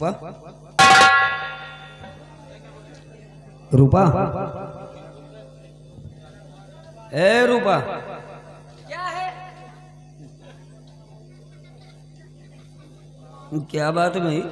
रूपा रूपा ए रूपा क्या है? क्या बात है भाई?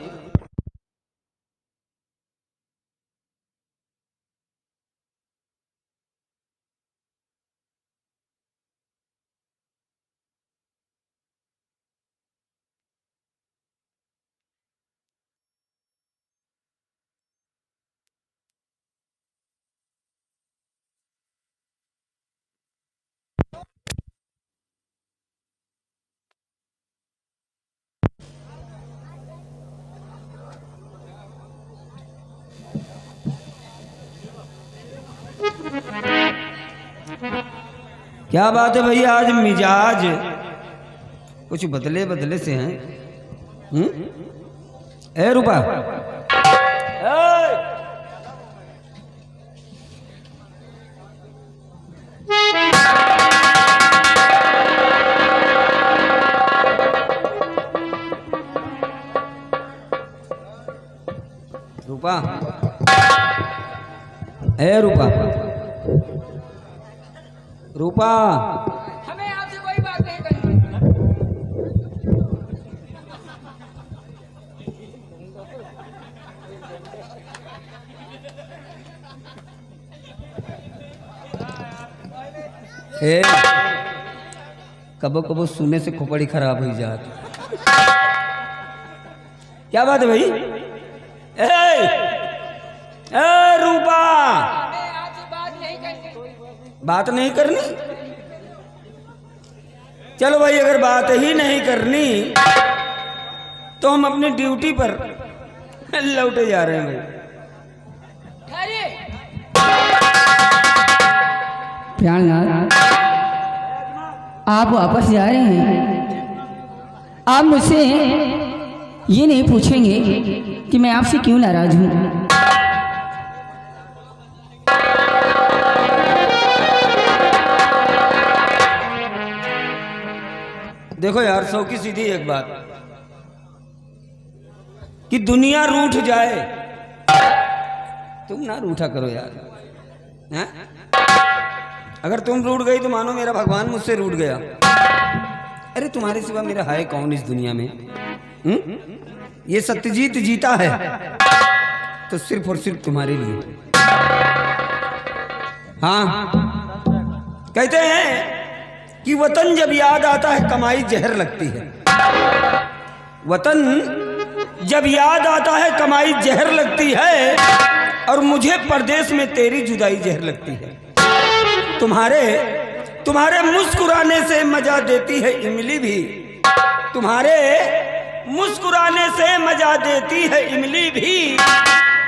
क्या बात है भैया? आज मिजाज कुछ बदले बदले से हैं। ए रूपा रूपा ए रूपा रूपा हमें आपसे कोई बात नहीं करनी। ए कबो कबो सुनने से खोपड़ी खराब हो जाती। क्या बात है भाई? ए रूपा हमें आपसे बात नहीं करनी। बात नहीं करनी? चलो भाई, अगर बात ही नहीं करनी तो हम अपनी ड्यूटी पर लौटे जा रहे हैं भाई। ठहरिए। प्राणनाथ, आप वापस जा रहे हैं। आप मुझसे ये नहीं पूछेंगे कि मैं आपसे क्यों नाराज हूं। देखो यार, सौ की सीधी एक बात कि दुनिया रूठ जाए, तुम ना रूठा करो यार। हैं? अगर तुम रूठ गई तो मानो मेरा भगवान मुझसे रूठ गया। अरे तुम्हारे सिवा मेरा है कौन इस दुनिया में? ये सत्यजीत जीता है तो सिर्फ और सिर्फ तुम्हारे लिए। हाँ, कहते हैं कि वतन जब याद आता है कमाई जहर लगती है। वतन जब याद आता है कमाई जहर लगती है, और मुझे परदेश में तेरी जुदाई जहर लगती है। तुम्हारे मुस्कुराने से मजा देती है इमली भी, तुम्हारे मुस्कुराने से मजा देती है इमली भी,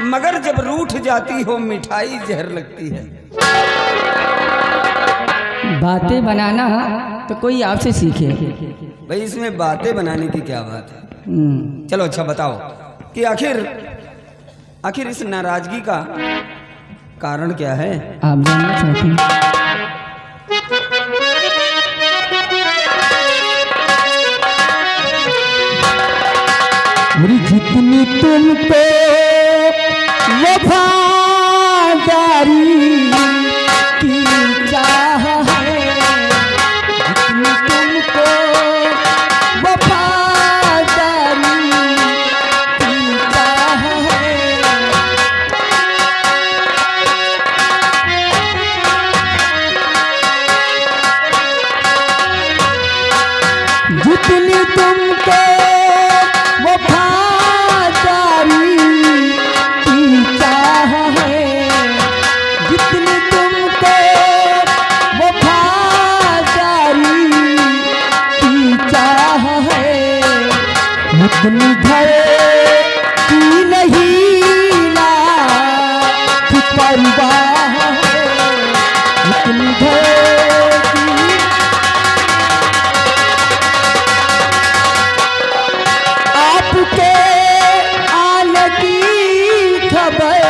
मगर जब रूठ जाती हो मिठाई जहर लगती है। बातें बनाना तो कोई आपसे सीखे। भाई, इसमें बातें बनाने की क्या बात है? चलो अच्छा बताओ कि आखिर इस नाराजगी का कारण क्या है? आप जानना चाहते हैं? जितनी तुमको वफादारी की चाह है, जितनी तुमको वफादारी की चाह है, जितनी तुमको अपनी घर की नहीं ना परवाह है, अपनी घर की। आपके आने की खबर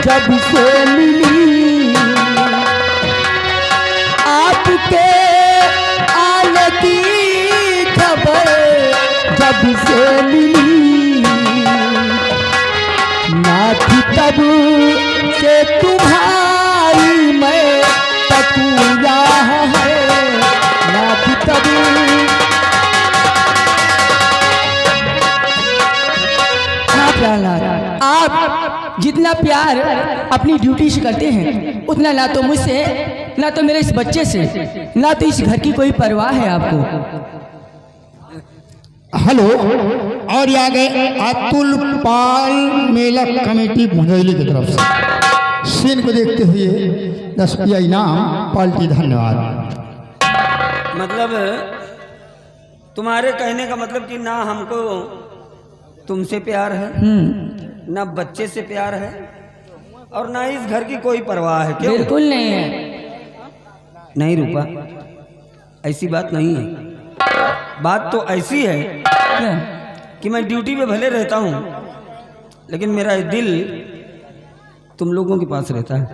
जब से मिली, आपके आने की खबर जब से मिली, जब से तुम्हारी मैं तकुया है नाथ तब। हाँ प्रहलाद, आप जितना प्यार अपनी ड्यूटी से करते हैं उतना ना तो मुझसे, ना तो मेरे इस बच्चे से, ना तो इस घर की कोई परवाह है आपको। हेलो, और ये आ गए अतुल पाल मेला कमेटी भंजौली की तरफ से। सीन को देखते हुए 10 रुपया इनाम पाल्टी, धन्यवाद। मतलब तुम्हारे कहने का मतलब कि ना हमको तुमसे प्यार है, ना बच्चे से प्यार है, और ना इस घर की कोई परवाह है। क्यों? बिल्कुल नहीं है। नहीं रूपा, ऐसी बात नहीं है। बात तो ऐसी है क्या? कि मैं ड्यूटी पे भले रहता हूँ, लेकिन मेरा दिल तुम लोगों के पास रहता है।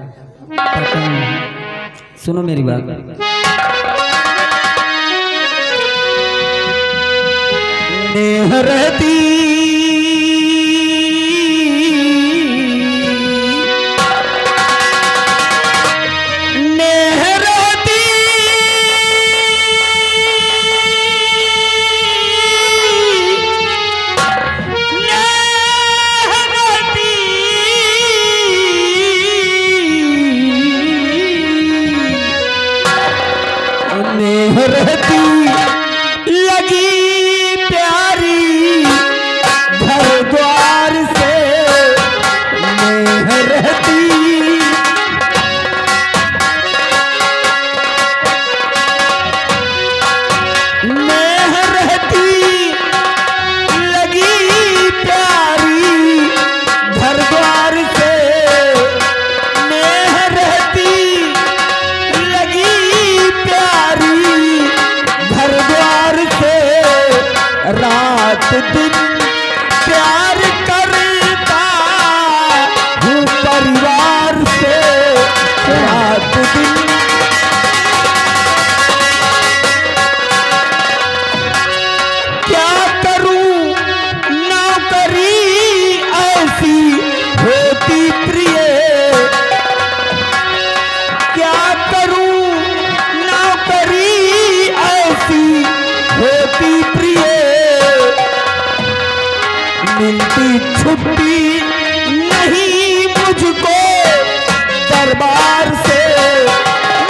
पता नहीं। सुनो मेरी बात। नेह रहती नेह रहती नेह रहती लगी प्यारी घर द्वार से, नेह रहती नेह रहती लगी प्यारी घर द्वार से, नेह रहती लगी प्यारी घर द्वार से, रात दिन प्यार करता हूँ परिवार से, रात दिन क्या करूं नौकरी ऐसी होती प्रिय, क्या करूं नौकरी ऐसी होती प्रिय, मिलती छुट्टी नहीं मुझको दरबार से,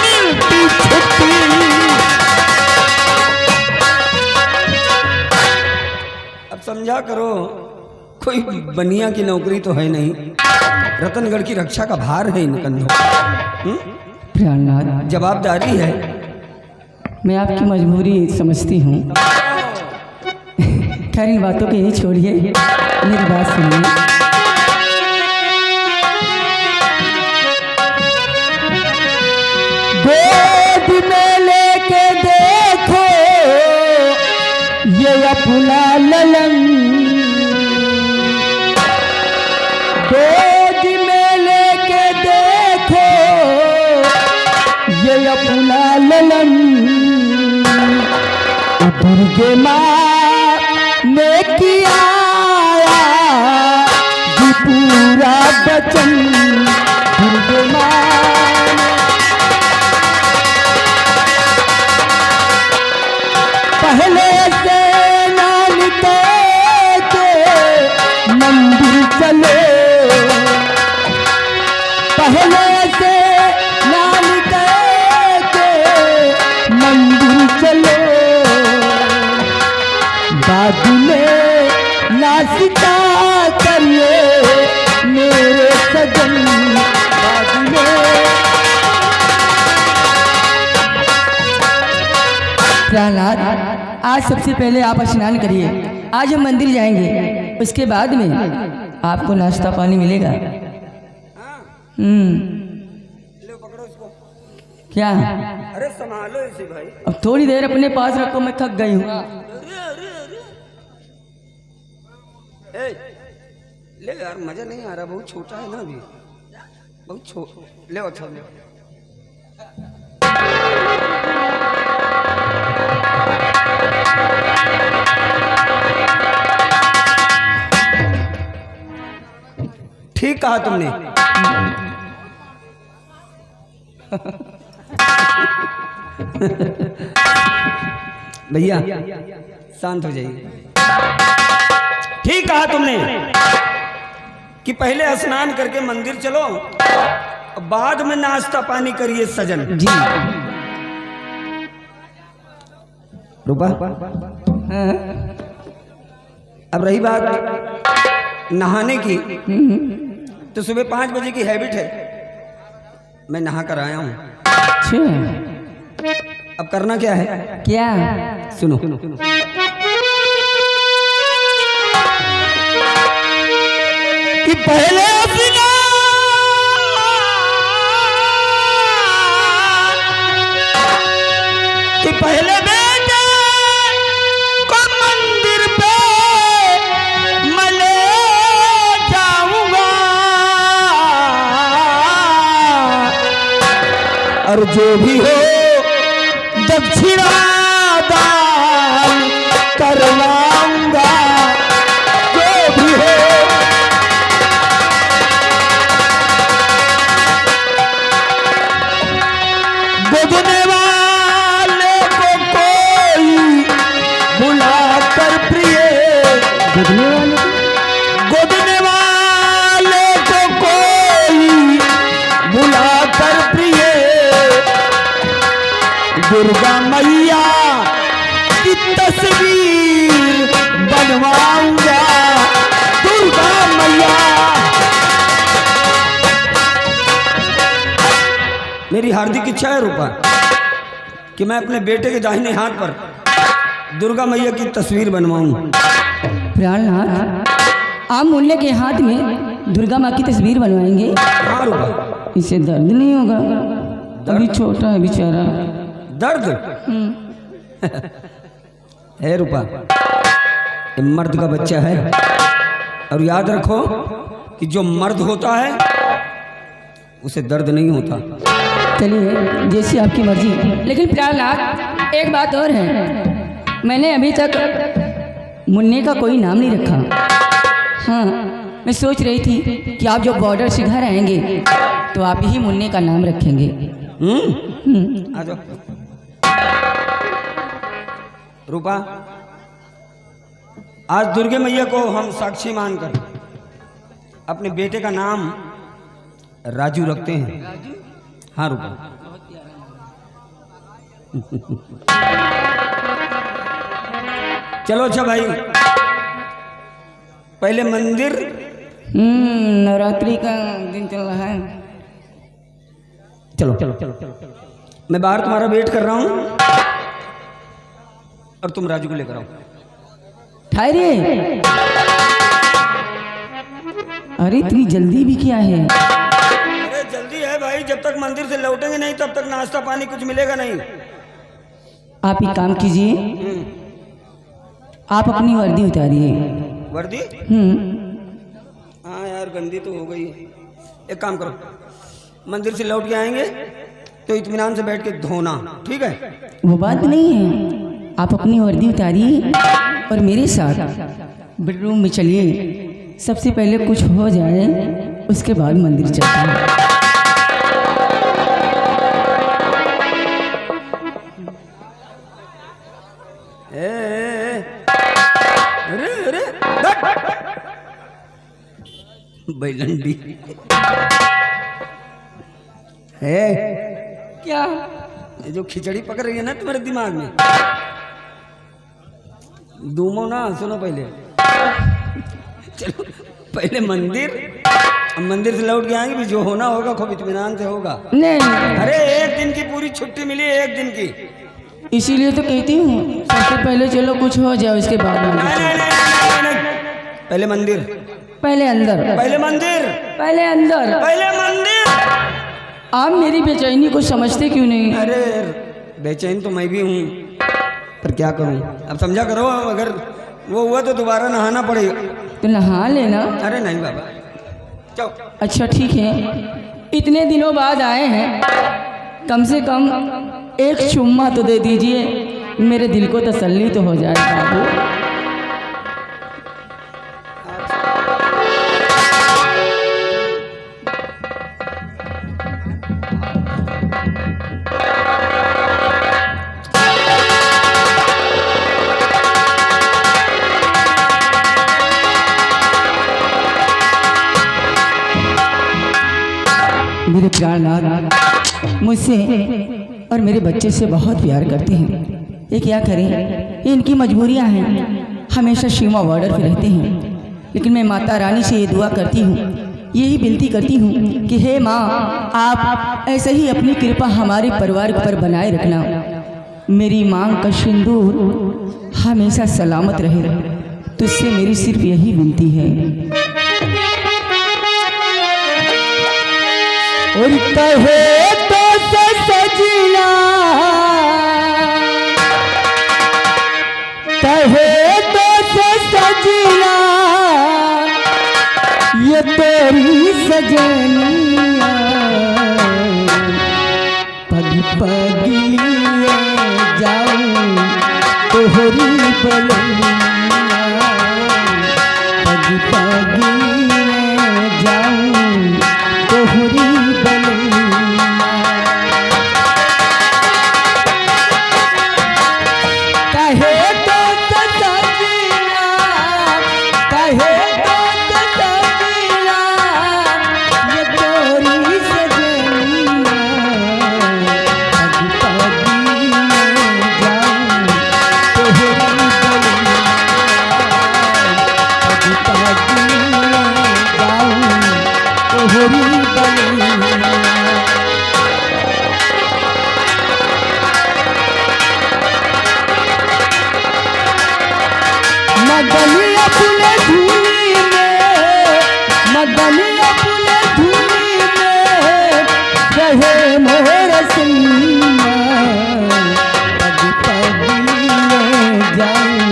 मिलती छुट्टी। अब समझा करो, कोई बनिया की नौकरी तो है नहीं, रतनगढ़ की रक्षा का भार है इन कंधों। प्रहलाद, जवाबदारी है। मैं आपकी मजबूरी समझती हूँ। खैर इन बातों को यही छोड़िए, मेरी बात सुनिए। गोद में लेके देखो ये अपना ललन, गोद में लेके देखो ये अपना ललन, दुर्गे माँ ने किया जी पूरा वचन, दुर्गे माँ पहले से नानी के मंदिर चले, पहले से नानी के मंदिर चले, बाद में नाश्ता करिए मेरे सजन, बाद में। प्रहलाद, आज सबसे पहले आप स्नान करिए। आज हम मंदिर जाएंगे, उसके बाद में आपको नाश्ता पानी मिलेगा। ले पकड़ो इसको। क्या? अरे संभालो इसे भाई। अब थोड़ी देर अपने पास रखो, मैं थक गई हूँ। ए, ले यार, मजा नहीं आ रहा, बहुत छोटा है ना अभी, बहुत ले अच्छा ले। ठीक ठीक कहा तुमने। भैया शांत हो जाइए। ठीक कहा तुमने कि पहले स्नान करके मंदिर चलो, बाद में नाश्ता पानी करिए सजन जी। रूपा, अब रही बात नहाने की, तो सुबह 5 बजे की हैबिट है, मैं नहा कर आया हूं। अच्छा, अब करना क्या है? क्या? सुनो। कि पहले पहले बेटे को मंदिर पे मैं ले जाऊंगा, और जो भी हो दक्षिणा दान करवाऊंगा, जो भी हो। गोदने वाले को कोई बुलाकर प्रिय, गोदने वाले को कोई बुलाकर प्रिय, दुर्गा मैया की तस्वीर बनवाऊंगा, दुर्गा मैया। मेरी हार्दिक इच्छा है रूपा कि मैं अपने बेटे के दाहिने हाथ पर दुर्गा मैया की तस्वीर बनवाऊं। प्राणनाथ, आप मुन्ने के हाथ में दुर्गा माँ की तस्वीर बनवाएंगे? हाँ रूपा। इससे दर्द नहीं होगा? अभी छोटा है बेचारा। दर्द है रूपा, ये मर्द का बच्चा है, और याद रखो कि जो मर्द होता है उसे दर्द नहीं होता। चलिए, जैसी आपकी मर्जी। लेकिन प्राणनाथ, एक बात और है, मैंने अभी तक मुन्ने का कोई नाम नहीं रखा। हाँ, मैं सोच रही थी कि आप जो बॉर्डर से घर आएंगे तो आप ही मुन्ने का नाम रखेंगे। आ जाओ रूपा, आज दुर्गे मैया को हम साक्षी मानकर अपने बेटे का नाम राजू रखते हैं। हाँ रूपा। चलो अच्छा भाई, पहले मंदिर। नवरात्रि का दिन चल रहा है। चलो चलो चलो चलो, मैं बाहर तुम्हारा वेट कर रहा हूं, और तुम राजू को लेकर आओ। ठहरे, अरे इतनी जल्दी भी क्या है? अरे जल्दी है भाई, जब तक मंदिर से लौटेंगे नहीं तब तक नाश्ता पानी कुछ मिलेगा नहीं। आप एक काम कीजिए, आप अपनी वर्दी उतारिए। वर्दी? हाँ यार, गंदी तो हो गई है। एक काम करो, मंदिर से लौट के आएंगे तो इत्मीनान से बैठ के धोना, ठीक है? वो बात नहीं है, आप अपनी वर्दी उतारिए और मेरे साथ बेडरूम में चलिए। सबसे पहले कुछ हो जाए, उसके बाद मंदिर चलते हैं। अरे अरे बैलंडी है क्या? ये जो खिचड़ी पक रही है ना तुम्हारे दिमाग में, दूमो ना, सुनो पहले। चलो पहले मंदिर, अब मंदिर से लौट के आएंगे, भी जो होना होगा खूब इत्मीनान से होगा। नहीं, अरे एक दिन की पूरी छुट्टी मिली है, एक दिन की, इसीलिए तो कहती हूँ सबसे पहले चलो कुछ हो जाए, उसके बाद मंदिर नहीं, चलो। नहीं, नहीं, नहीं, नहीं, पहले मंदिर, पहले अंदर, पहले मंदिर, पहले अंदर। पहले मंदिर। आप मेरी बेचैनी को समझते क्यों नहीं? अरे बेचैन तो मैं भी हूँ, पर क्या करूँ, अब समझा करो, अगर वो हुआ तो दोबारा नहाना पड़ेगा। तो नहा लेना। अरे नहीं बाबा, चलो। अच्छा ठीक है, इतने दिनों बाद आए हैं, कम से कम एक चुम्मा तो दे दीजिए, मेरे दिल को तसल्ली तो हो जाए बाबू। मेरे प्राणनाथ मुझसे और मेरे बच्चे से बहुत प्यार करते हैं। ये क्या करें, ये इनकी मजबूरियां हैं। हमेशा सीमा बॉर्डर पे रहते हैं, लेकिन मैं माता रानी से ये दुआ करती हूँ, यही विनती करती हूँ कि हे माँ, आप ऐसे ही अपनी कृपा हमारे परिवार पर बनाए रखना। मेरी मांग का सिंदूर हमेशा सलामत रहे, तुझसे मेरी सिर्फ यही विनती है। और कहे तो सजना, कहे तो सजना, ये तेरी सजनिया पग पग लिए जाऊं तोहरी बलनिया, पग पग लिए जाऊं तोहरी बलनिया। कहे तो सजना, कहे तो सजना, ये तोरी सजनिया पग पग लिए जाऊं तोहरी बलनिया, पग पग लिए जाऊं तोहरी बलनिया। मगनी अपने धूली में, मगनी अपने धूली में रहे मोर सिंहा, पग पग लिए जाऊं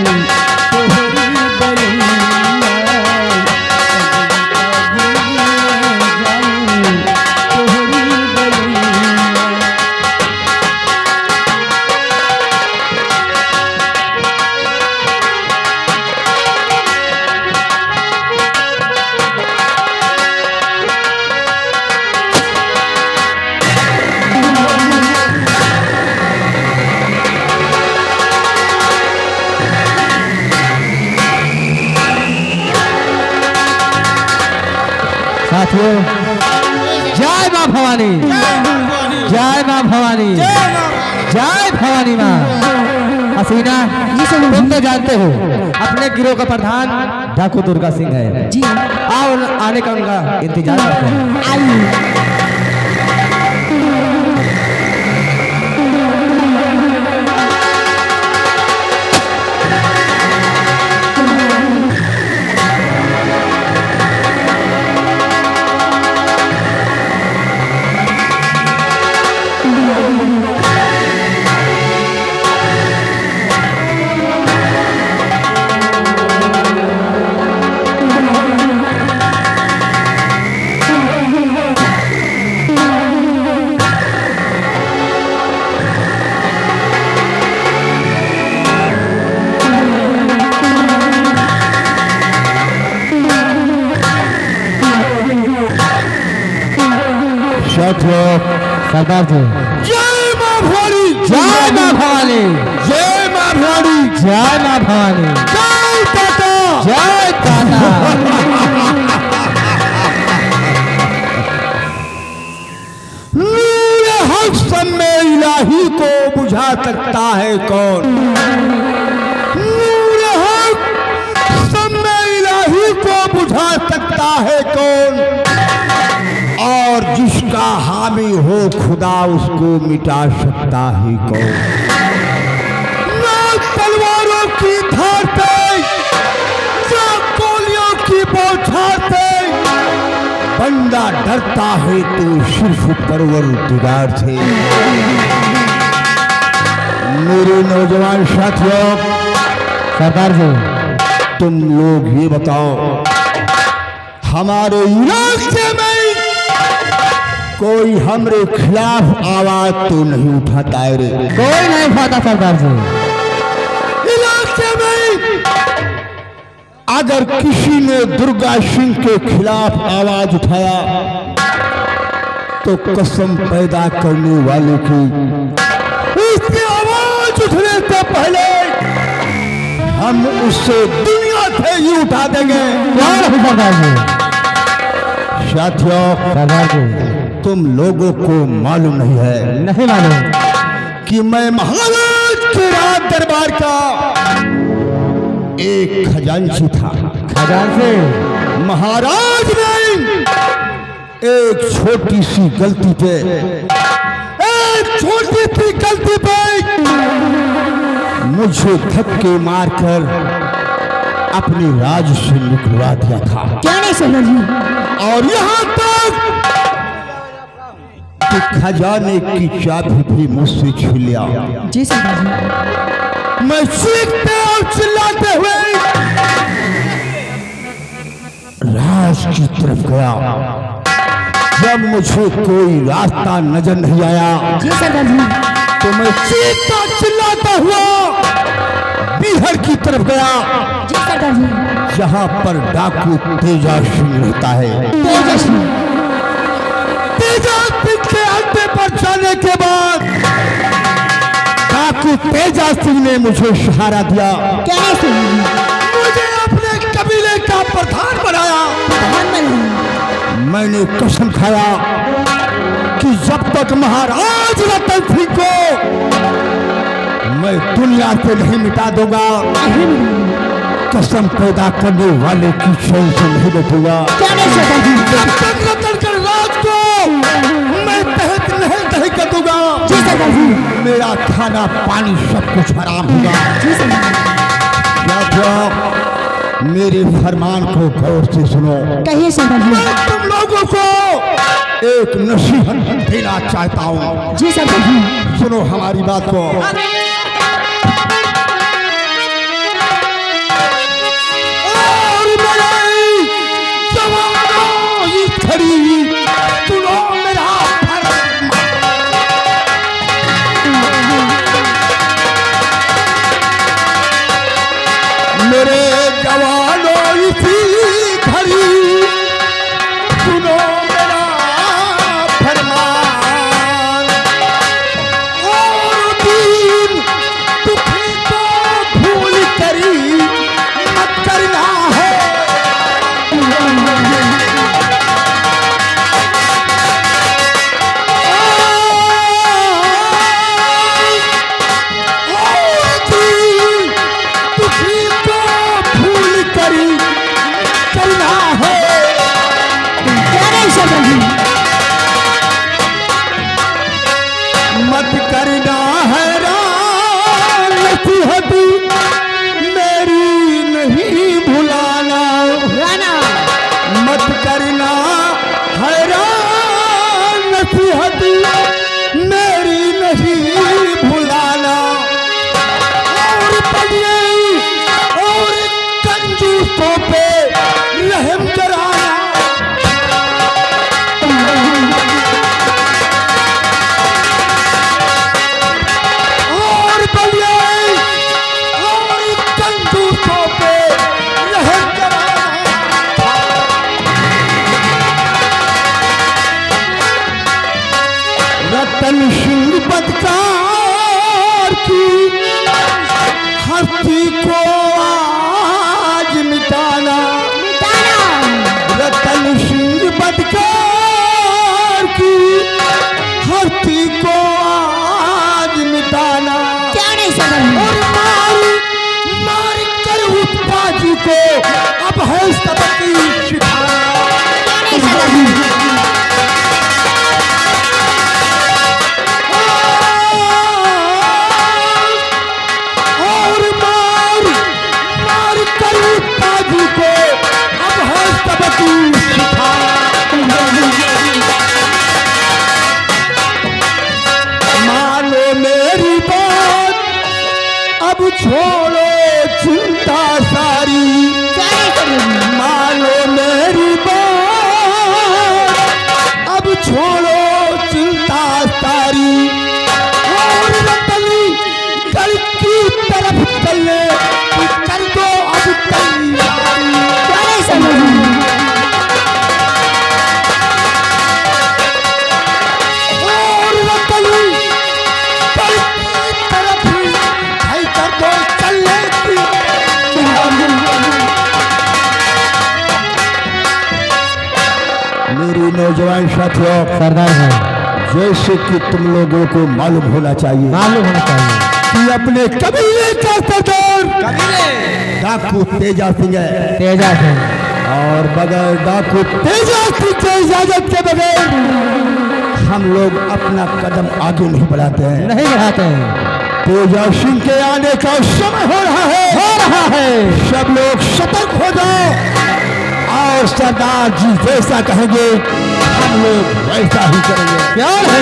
तोहरी बलनिया, पग पग लिए जाऊं तोहरी बलनिया। साथियों, जय माँ भवानी, जय माँ भवानी, जय भवानी माँ। हसीना, तुम तो जानते हो अपने गिरोह का प्रधान डाकू दुर्गा सिंह है जी। आओ आने का उनका इंतजार करते हैं। आइए। सरदार जी, जय माँ भवानी, जय माँ भवानी, जय माँ भवानी, जय माँ भवानी, जय ताता, जय ताता। नूर हक समय इलाही को बुझा सकता है कौन? नूर हक समय इलाही को बुझा सकता है कौन? और जिसका हामी हो खुदा उसको मिटा सकता है कौन? ना तलवारों की धार से, ना गोलियों की बौछार से बंदा डरता है तो सिर्फ परवरदिगार से। मेरे नौजवान साथियों, सरदार जी, तुम लोग ये बताओ, हमारे इलाके में कोई हमरे खिलाफ आवाज तो नहीं उठाता है रे? कोई नहीं उठाता सरदार जी। इलाके में अगर किसी ने दुर्गा सिंह के खिलाफ आवाज उठाया तो कसम पैदा करने वाले की उसकी आवाज उठने से पहले हम उससे दुनिया से ही उठा देंगे। सरदार जी, साथियों, सरदार जी, तुम लोगों को मालूम नहीं है नहीं मालूम कि मैं महाराज के राज दरबार का एक खजांची था। खजांची महाराज ने एक छोटी सी गलती पे मुझे धक्के मारकर अपने राज से निकलवा दिया था। क्या नहीं सरदार जी? और यहाँ तक कि खजाने की चाबी भी मुझसे छीन लिया। जी सरदार जी। मैं चीखते और चिल्लाते हुए राज की तरफ गया। जब मुझे कोई रास्ता नजर नहीं आया जी सरदार जी। तो मैं चीखता चिल्लाता हुआ बिहार की तरफ गया, जी सरदार जी। जहां पर डाकू तेजा सिंह रहता है। तेजा सिंह के अड्डे पर जाने के बाद डाकू तेजा सिंह ने मुझे सहारा दिया। क्या नहीं सरदार जी? मुझे अपने कबीले का प्रधान बनाया। मैंने कसम खाया कि जब तक महाराज रतन सिंह को मैं दुनिया से नहीं मिटा दूंगा, कसम पैदा करने वाले की चैन से नहीं बैठूंगा। क्या नहीं सरदार जी? जब तक रतन के राज को मैं तहत नहीं तह कर दूंगा, जी सरदार जी। मेरा खाना पानी सब कुछ हराम होगा। जी सरदार। क्या मेरे फरमान को गौर से सुनो। कहिए सरदार जी। मैं तुम लोगों को एक नसीहत देना चाहता हूँ। जी सरदार जी। सुनो हमारी बात को। और मेरे जवानों ये खड़ी सुनो मेरा फरमान। मेरे जवानों इसी खड़ी सुनो मेरा फरमान। और दीन दुखी को भूल करी मत करना है। और दीन दुखी को भूल करी करना है। क्या नहीं सरदार जी? मत करना है नसीहत मेरी नहीं भुलाना। राणा मत करना है नसीहत मेरी नहीं भुलाना। और पढ़िए और कंजूसों पे रहम कराना। और बलिए और कंजूसों पे रहम कराना। रतन सिंह बदकार की हस्ती को आज मिटाना। रतन सिंह बदकार की हस्ती को आज मिटाना। क्या नहीं सरदार जी? और मार कर उस बाजी को अब है सबकी सिखाना। क्या नहीं सरदार जी? और मार कर उस बाजी को अब है सबकी सिखाना। मानो मेरी बात अब छोड़ो चिंता सारी। क्या नहीं सरदार जी? मानो मेरी बात अब छोड़ो चिंता सारी। और रतनी कल की तरफ चलने की कर दो अब तैयारी। क्या नहीं सरदार जी? और रतनी कल की तरफ है कर दो चल साथियों, सरदार भाई जैसे कि तुम लोगों को मालूम होना चाहिए मालूम होना चाहिए कि अपने कबीले का सरदार डाकू तेजा सिंह है, तेजा से और बगैर डाकू तेजा सिंह की इजाजत के बगैर हम लोग अपना कदम आगे नहीं बढ़ाते हैं। नहीं बढ़ाते हैं। तेजा सिंह के आने का समय हो रहा है। सब लोग सतर्क हो जाओ और सरदार जी जैसा कहेंगे हम लोग वैसा ही करेंगे। क्या है